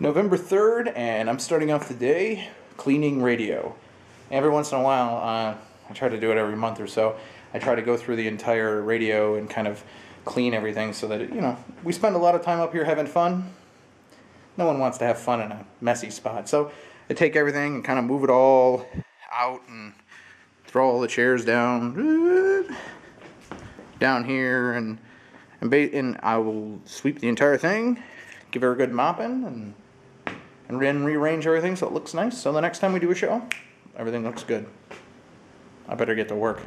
November 3rd, and I'm starting off the day cleaning radio. Every once in a while, I try to do it every month or so. I try to go through the entire radio and kind of clean everything so that, we spend a lot of time up here having fun. No one wants to have fun in a messy spot. So I take everything and kind of move it all out and throw all the chairs down here, and I will sweep the entire thing, give her a good mopping, and then rearrange everything so it looks nice. So the next time we do a show, everything looks good. I better get to work.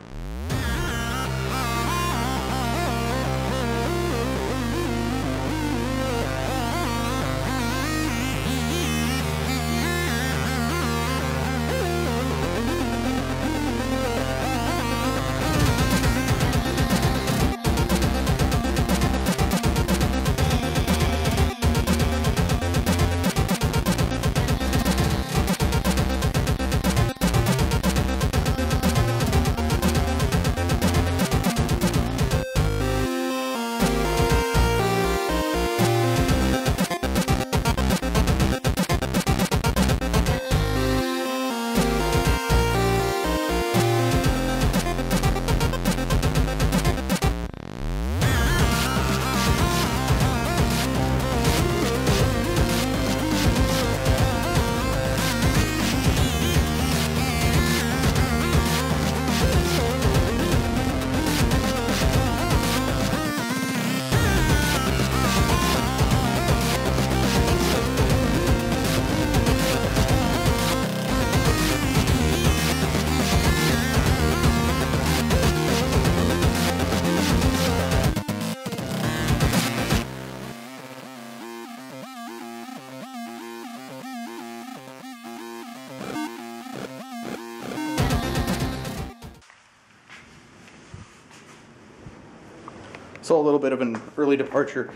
So a little bit of an early departure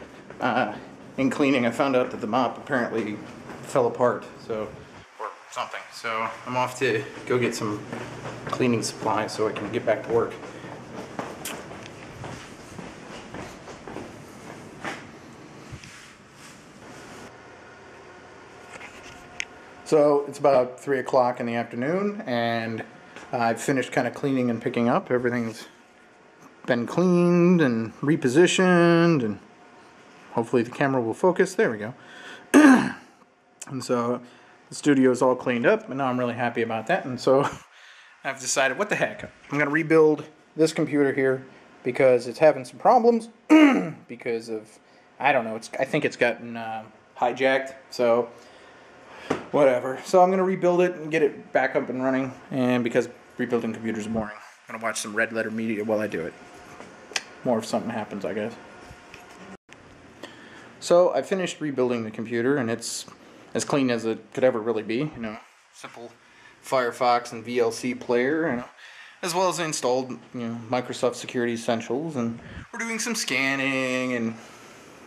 in cleaning. I found out that the mop apparently fell apart, or something. So I'm off to go get some cleaning supplies so I can get back to work. So it's about 3 o'clock in the afternoon, and I've finished kind of cleaning and picking up. Everything's been cleaned and repositioned, and hopefully the camera will focus. There we go. And so the studio is all cleaned up, and now I'm really happy about that. And so I've decided, what the heck, I'm going to rebuild this computer here because it's having some problems because of, I don't know, I think it's gotten hijacked, so whatever. So I'm going to rebuild it and get it back up and running, and because rebuilding computers is boring, I'm going to watch some red letter media while I do it. More if something happens, I guess. So I finished rebuilding the computer, and it's as clean as it could ever really be. Simple Firefox and VLC player, as well as I installed Microsoft Security Essentials, and we're doing some scanning and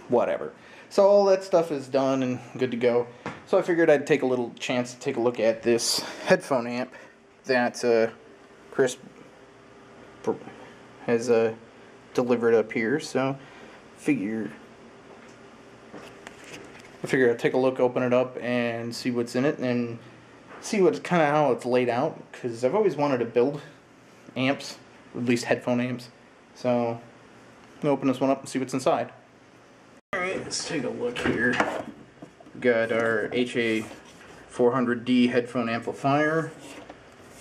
whatever. So all that stuff is done and good to go. So I figured I'd take a little chance to take a look at this headphone amp that Chris has delivered up here. So I figure I'd take a look, open it up, and see what's in it, and see what's kind of how it's laid out, because I've always wanted to build amps, at least headphone amps. So I'm gonna open this one up and see what's inside. Alright, let's take a look here. We've got our HA400D headphone amplifier.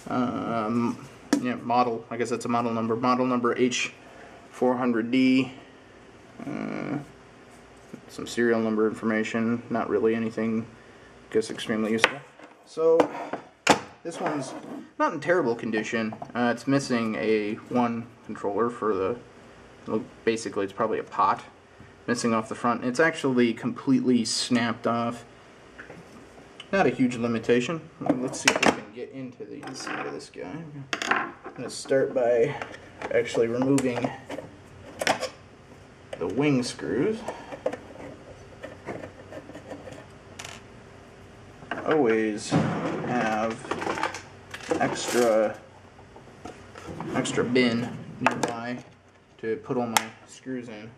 Model, I guess that's a model number. Model number H400D. Some serial number information. Not really anything, I guess, extremely useful. So this one's not in terrible condition. It's missing a one controller for the. Basically, it's probably a pot missing off the front. It's actually completely snapped off. Not a huge limitation. Let's see if we can get into the inside of this guy. I'm going to start by actually removing the wing screws. Always have extra bin nearby to put all my screws in,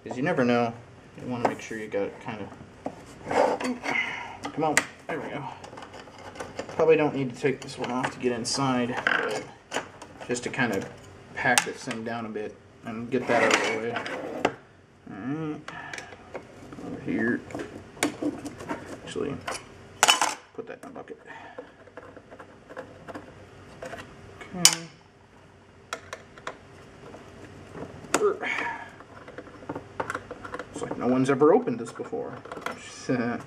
because you never know. You want to make sure you got it kind of. Come on, there we go. Probably don't need to take this one off to get inside, but just to kind of pack this thing down a bit and get that out of the way. Alright, over here. Actually, put that in a bucket. Okay. It's like no one's ever opened this before. Okay.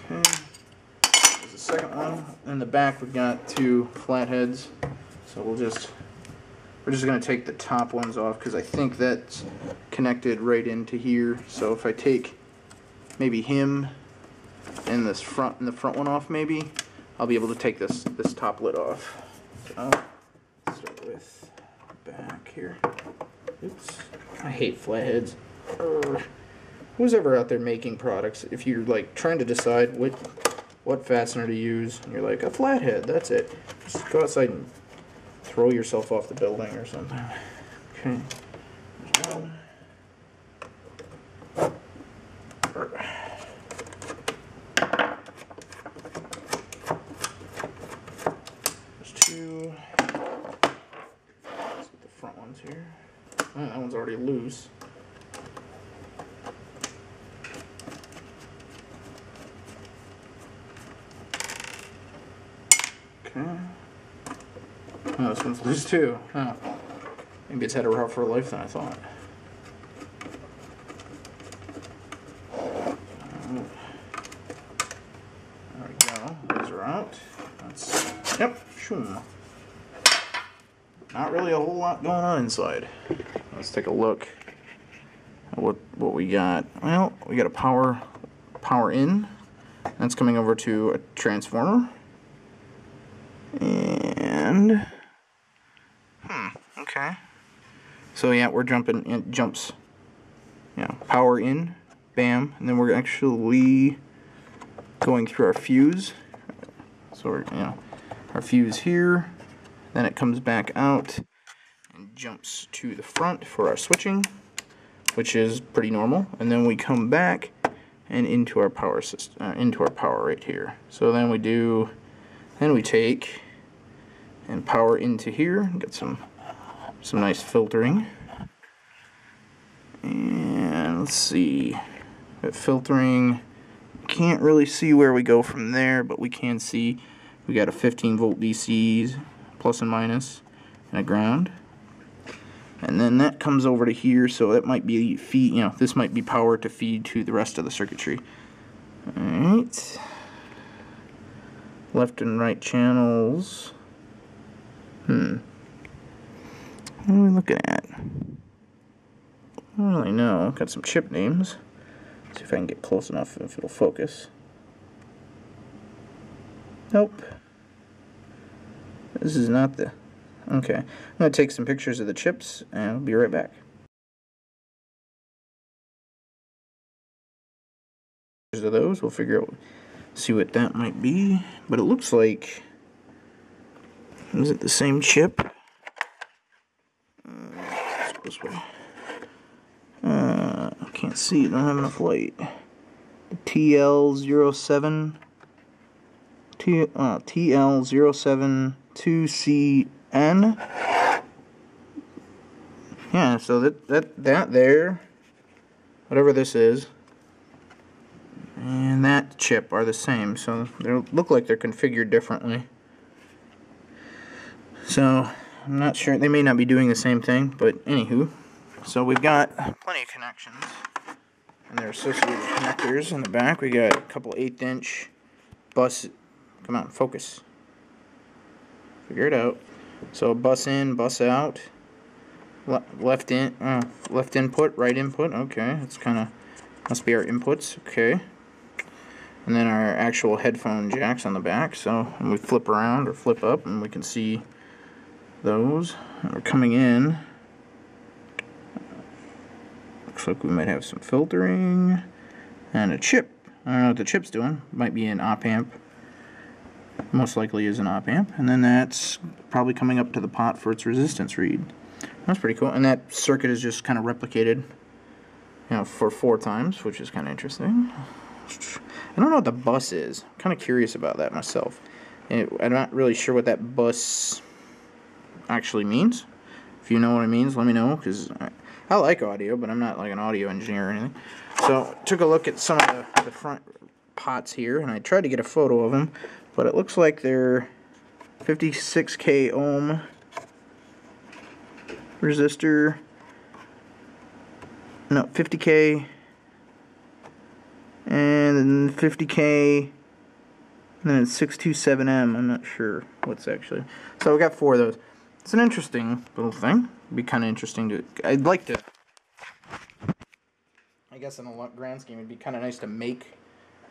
There's the second one. In the back we've got two flatheads. So we're just going to take the top ones off because I think that's connected right into here. So if I take maybe him and the front one off, maybe I'll be able to take this top lid off. So I'll start with the back here. Oops. I hate flatheads. Who's ever out there making products, if you're like trying to decide what fastener to use, and you're like, a flathead, that's it. Just go outside and throw yourself off the building or something. Okay. There's one. There's two. Let's get the front ones here. Oh, that one's already loose. Okay. Oh, this one's loose too. Oh. Maybe it's had a rougher life than I thought. There we go. Those are out. Yep. Shoom. Not really a whole lot going on inside. Let's take a look at what we got. Well, we got a power in. That's coming over to a transformer. And okay. So yeah, we're jumping. It jumps. Power in, bam, and then we're actually going through our fuse. So we're our fuse here. Then it comes back out and jumps to the front for our switching, which is pretty normal. And then we come back and into our power system, into our power right here. So then we take and power into here. Get some nice filtering. And let's see, that filtering. Can't really see where we go from there, but we can see we got a 15 volt DC. Plus and minus, and a ground, and then that comes over to here. So that might be feed. This might be power to feed to the rest of the circuitry. All right, left and right channels. What are we looking at? I don't really know. Got some chip names. See if I can get close enough. If it'll focus. Nope. This is not the... Okay. I'm going to take some pictures of the chips, and I'll be right back. Of those, we'll figure out, see what that might be. But it looks like... Is it the same chip? Let's go this way. I can't see. I don't have enough light. The TL07... TL072CN. Yeah, so that there, whatever this is, and that chip are the same. So they look like they're configured differently. So I'm not sure. They may not be doing the same thing, but anywho. So we've got plenty of connections, and they're associated connectors in the back. We got a couple 1/8 inch bus. Come on, focus. Figure it out. So bus in, bus out. Left input, right input. Okay, that's kind of must be our inputs. Okay, and then our actual headphone jacks on the back. So when we flip around or flip up, and we can see those. And we're coming in. Looks like we might have some filtering and a chip. I don't know what the chip's doing. Might be an op amp. most likely is an op amp, and then that's probably coming up to the pot for its resistance read. That's pretty cool, and that circuit is just kind of replicated, you know, for 4 times, which is kind of interesting. I don't know what the bus is. I'm kind of curious about that myself. I'm not really sure what that bus actually means. If you know what it means, let me know, because I like audio, but I'm not like an audio engineer or anything. So I took a look at some of the front pots here, and I tried to get a photo of them, but it looks like they're 56k ohm resistor. No, 50k and then 50k, and then it's 627M. I'm not sure what's actually. So we got 4 of those. It's an interesting little thing. It'd be kind of interesting to. I'd like to. I guess in the grand scheme, it'd be kind of nice to make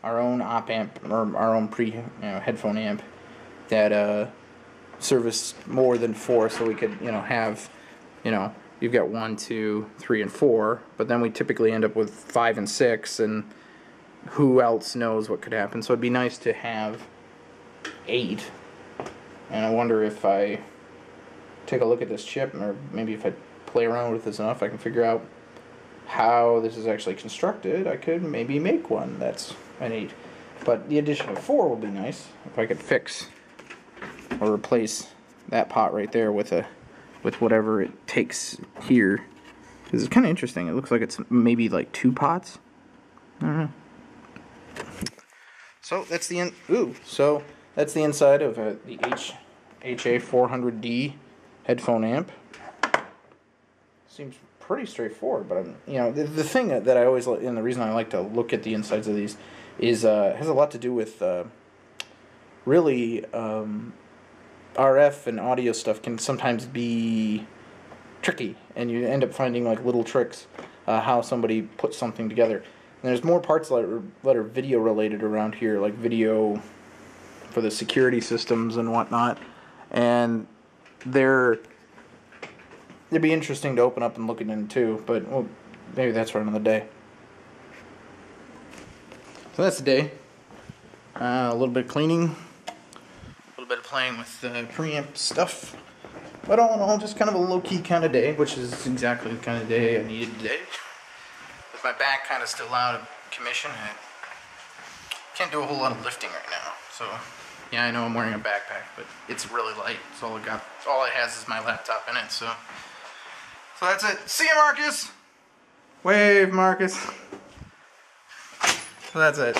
our own op amp or our own headphone amp that service more than 4, so we could have you've got 1, 2, 3, and 4, but then we typically end up with 5 and 6, and who else knows what could happen. So it'd be nice to have 8, and I wonder if I take a look at this chip, or maybe if I play around with this enough, I can figure out how this is actually constructed. I could maybe make one that's an 8, but the addition of 4 would be nice if I could fix or replace that pot right there with whatever it takes here. This is kind of interesting. It looks like it's maybe like 2 pots. I don't know. So that's the So that's the inside of the HA400D headphone amp. Seems pretty straightforward, but the thing that I always like, and the reason I like to look at the insides of these is has a lot to do with really RF and audio stuff can sometimes be tricky, and you end up finding like little tricks how somebody puts something together. And there's more parts that are video related around here, like video for the security systems and whatnot, and it'd be interesting to open up and look into, but well, maybe that's for another day. So that's the day. A little bit of cleaning, a little bit of playing with the preamp stuff, but all in all, just kind of a low-key kind of day, which is exactly the kind of day I needed today. With my back kind of still out of commission, I can't do a whole lot of lifting right now. So yeah, I know I'm wearing a backpack, but it's really light. It's all it got. All it has is my laptop in it. So that's it. See you, Marcus. Wave, Marcus. So that's it.